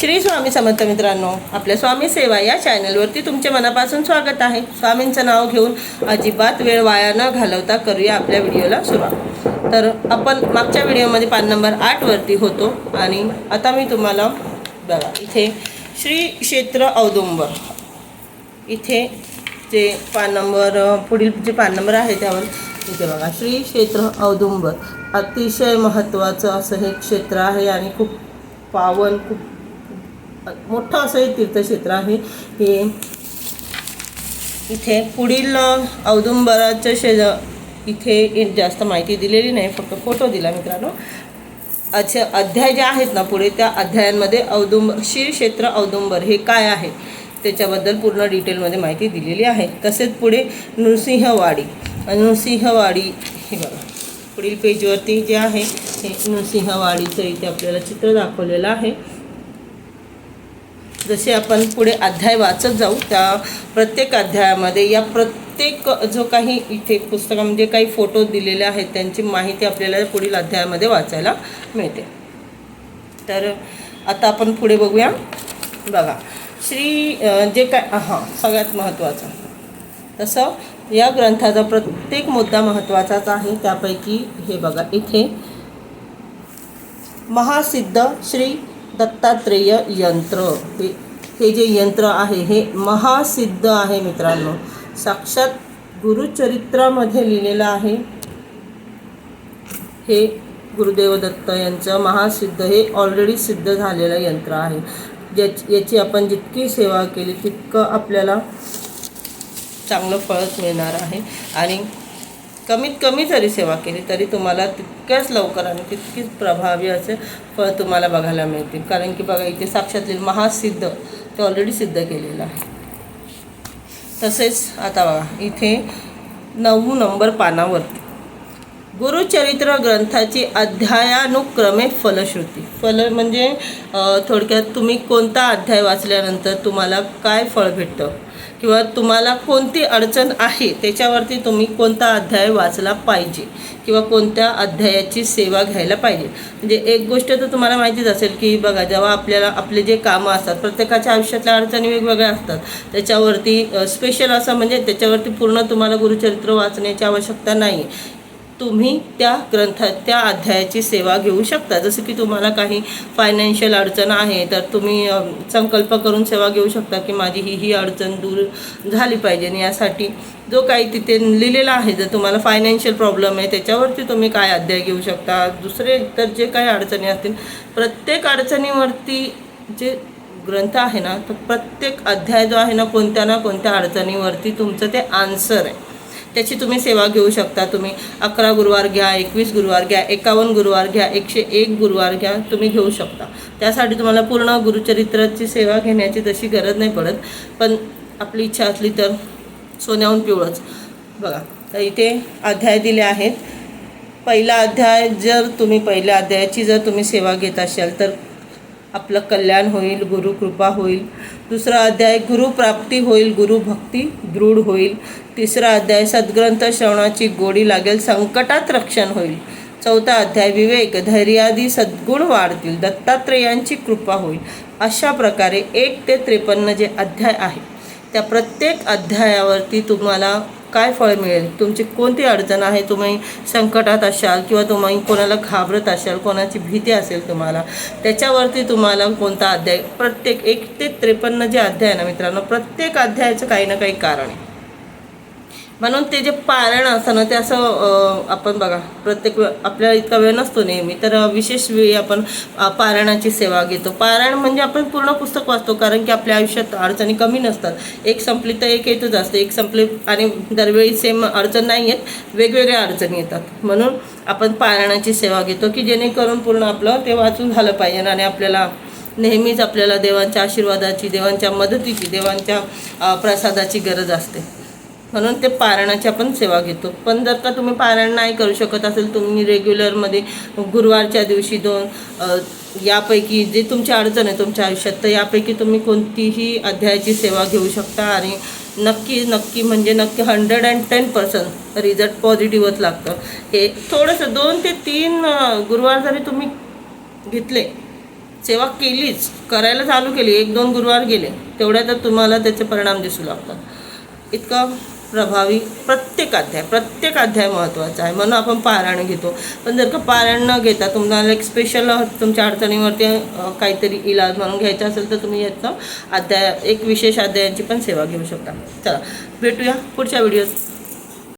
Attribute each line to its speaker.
Speaker 1: श्री स्वामी समर्थ मित्रांनो, आपल्या स्वामी सेवा या चॅनलवरती तुमचे मनापासून स्वागत आहे। स्वामींचं नाव घेऊन अजिबात वेळ वाया न घालवता करूया आपल्या व्हिडिओला सुरुवात। तर आपण मागच्या व्हिडिओमध्ये पान नंबर 8 वरती होतो आणि आता मी तुम्हाला बघा इथे श्री क्षेत्र औदुंबर इथे जे पान नंबर पुढील जे पान नंबर आहे त्यावर इथे बघा श्री क्षेत्र औदुंबर अतिशय महत्त्वाचं असं हे क्षेत्र आहे आणि खूप पावन खूप मोठं असं हे तीर्थक्षेत्र आहे। हे इथे पुढील औदुंबराच्या इथे जास्त माहिती दिलेली नाही, फक्त फोटो दिला मित्रांनो। अच्छा, अध्याय जे आहेत ना पुढे त्या अध्यायांमध्ये औदुंबर श्री क्षेत्र औदुंबर हे काय आहे त्याच्याबद्दल पूर्ण डिटेलमध्ये माहिती दिलेली आहे। तसेच पुढे नृसिंहवाडी हे बघा पुढील पेजवरती जे आहे हे नृसिंहवाडीचं इथे आपल्याला चित्र दाखवलेलं आहे। जसे आपण पुढे अध्याय वाचत जाऊ त्या प्रत्येक अध्यायामध्ये या प्रत्येक जो काही इथे पुस्तकामध्ये काही फोटो दिलेले आहेत त्यांची माहिती आपल्याला पुढील अध्यायामध्ये वाचायला मिळते। तर आता आपण पुढे बघूया। बघा श्री जे काय सगळ्यात महत्त्वाचं तसं या ग्रंथाचा प्रत्येक मुद्दा महत्त्वाचाच आहे। त्यापैकी हे बघा इथे महासिद्ध श्री दत्तात्रेय यंत्र हे जे यंत्र आहे हे महासिद्ध आहे मित्रांनो, साक्षात गुरुचरित्रामध्ये लिहिलेलं आहे। हे गुरुदेव दत्त यांचं महासिद्ध हे ऑलरेडी सिद्ध झालेलं यंत्र आहे। याची आपण जितकी सेवा केली तितकं आपल्याला चांगलं फळच मिळणार आहे आणि कमीत कमी जरी सेवा केली तरी तुम्हाला तितक्याच लवकर आणि तितकीच प्रभावी असे फळ तुम्हाला बघायला मिळतील। कारण की बघा इथे साक्षात महासिद्ध ते ऑलरेडी सिद्ध केलेलं आहे। तसेच आता बघा इथे 9 नंबर पानावरती गुरुचरित्र ग्रंथाची अध्यायानुक्रमे फलश्रुती। फल म्हणजे थोडक्यात तुम्ही कोणता अध्याय वाचल्यानंतर तुम्हाला काय फळ भेटतं किंवा तुम्हाला कोणती अडचण आहे त्याच्यावरती तुम्ही कोणता अध्याय वाचला पाहिजे किंवा कोणत्या अध्यायाची सेवा घ्यायला पाहिजे। म्हणजे एक गोष्ट तर तुम्हाला माहितीच असेल की बघा जेव्हा आपल्याला आपले जे कामं असतात प्रत्येकाच्या आयुष्यातल्या अडचणी वेगवेगळ्या असतात, त्याच्यावरती स्पेशल असं म्हणजे त्याच्यावरती पूर्ण तुम्हाला गुरुचरित्र वाचण्याची आवश्यकता नाही। तुम्ही त्या ग्रंथात त्या अध्यायाची सेवा घेऊ शकता। जसं की तुम्हाला काही फायनान्शियल अडचण आहे तर तुम्ही संकल्प करून सेवा घेऊ शकता की माझी ही अडचण दूर झाली पाहिजे आणि यासाठी जो काही तिथे लिहिलेला आहे, जर तुम्हाला फायनान्शियल प्रॉब्लेम आहे त्याच्यावरती तुम्ही काय अध्याय घेऊ शकता। दुसरे तर जे काही अडचणी असतील प्रत्येक अडचणीवरती जे ग्रंथ आहे ना तर प्रत्येक अध्याय जो आहे ना कोणत्या अडचणीवरती तुमचं ते आन्सर आहे, त्याची तुम्ही सेवा घेऊ शकता। तुम्ही 11 गुरुवार घ्या, 21 गुरुवार घ्या, 51 गुरुवार घ्या, 101 गुरुवार घ्या, तुम्ही घेऊ शकता। त्यासाठी तुम्हाला पूर्ण गुरुचरित्राची सेवा घेण्याची तशी गरज नाही पडत, पण आपली इच्छा असली तर सोन्याहून पिवळंच। बघा तर इथे अध्याय दिले आहेत। पहिला अध्याय पहिल्या अध्यायाची जर तुम्ही सेवा घेत असाल तर आपलं कल्याण होईल, गुरुकृपा होईल। दुसरा अध्याय गुरुप्राप्ती होईल, गुरुभक्ती दृढ होईल। तिसरा अध्याय सद्ग्रंथ श्रवणाची गोडी लागेल, संकटात रक्षण होईल। चौथा अध्याय विवेक धैर्यादी सद्गुण वाढतील, दत्तात्रेयांची कृपा होईल। अशा प्रकारे 1 ते 53 जे अध्याय आहे त्या प्रत्येक अध्यायावरती तुम्हाला काय फळ मिळेल, तुमची कोणती अडचण आहे, तुम्ही संकटात असाल किंवा तुम्ही कोणाला घाबरत असाल, कोणाची भीती असेल तुम्हाला, त्याच्यावरती तुम्हाला कोणता अध्याय प्रत्येक 1 ते 53 जे अध्याय आहे ना मित्रांनो प्रत्येक अध्यायाचं काही ना काही कारण आहे। म्हणून ते जे पारायण असतं ना ते असं आपण बघा प्रत्येक आपल्याला इतका वेळ नसतो नेहमी, तर विशेष वेळी आपण पारायणाची सेवा घेतो। पारायण म्हणजे आपण पूर्ण पुस्तक वाचतो, कारण की आपल्या आयुष्यात अडचणी कमी नसतात। एक संपली तर एक येतच असते, एक संपली आणि दरवेळी सेम अडचण नाही येत, वेगवेगळ्या अडचणी येतात। म्हणून आपण पारायणाची सेवा घेतो की जेणेकरून पूर्ण आपलं ते वाचून झालं पाहिजे आणि आपल्याला नेहमीच आपल्याला देवांच्या आशीर्वादाची, देवांच्या मदतीची, देवांच्या प्रसादाची गरज असते। म्हणून ते पारायणाची आपण सेवा घेतो। पण जर का तुम्ही पारायण नाही करू शकत असेल, तुम्ही रेग्युलरमध्ये गुरुवारच्या दिवशी 2 यापैकी जे तुमची अडचण आहे तुमच्या आयुष्यात तर यापैकी तुम्ही कोणतीही अध्यायाची सेवा घेऊ शकता आणि नक्की म्हणजे 110% रिझल्ट पॉझिटिव्हच लागतं। हे थोडंसं 2 ते 3 गुरुवार जरी तुम्ही घेतले सेवा केलीच, करायला चालू केली, 1-2 गुरुवार गेले तेवढ्यातच तुम्हाला त्याचे परिणाम दिसू लागतात. इतका प्रभावी प्रत्येक अध्याय महत्त्वाचा आहे, म्हणून आपण पारायण घेतो. पण जर का पारायण न घेता तुम्हाला एक स्पेशल तुमच्या अडचणीवरती काहीतरी इलाज म्हणून घ्यायचा असेल तर तुम्ही याचं एक विशेष अध्यायांची पण सेवा घेऊ शकता. चला भेटूया पुढच्या व्हिडिओत.